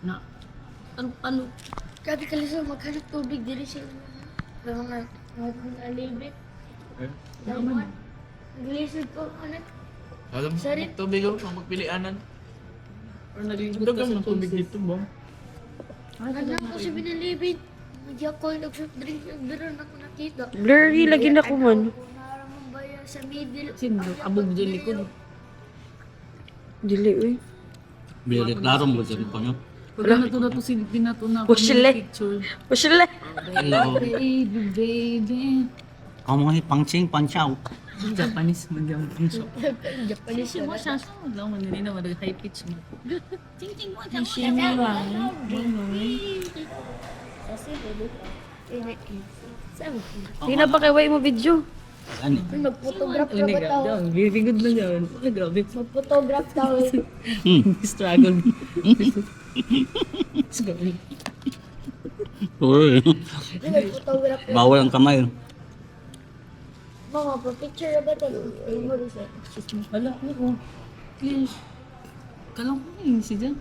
Na. Ano? Grabe ka lang maghanap tubig diri sa mga alibit. Dapat. Naglisod ko, anak. Alam mo, Sorry. tubig ako, magpilianan. Or nalilibot Dagang ka ng sa tubig tubig. dito ba? Anak ko sa binalibit. Hindi ako nag-soft drink. Nagdaroon ako nakita. Blurry lagi na ko man. Naramang baya sa middle. Sino? Abog dyan likod. Dili, uy. Bilang klaro mo sa pa nyo. Pag na to si Dinato na Pushile. picture. Pusila. Hello. Baby, baby. Ako mga pangsing, pansaw. Japanese man yung pinso. Japanese Kasi mo siya siya. Wala mo nila na high pitch mo. Ting ting mo. Ting Kasi baby. Di na ba kay way mo video? Ano? Mag-photograph ka ba tao? Very good lang yun. Ay, grabe. Mag-photograph tao. Struggle. Struggle. Uy. Mag-photograph ka. Bawal ang kamay. Mga pa-picture ba ito? Memories eh. Wala. Ano ko? Please. Kalang ko si Jan.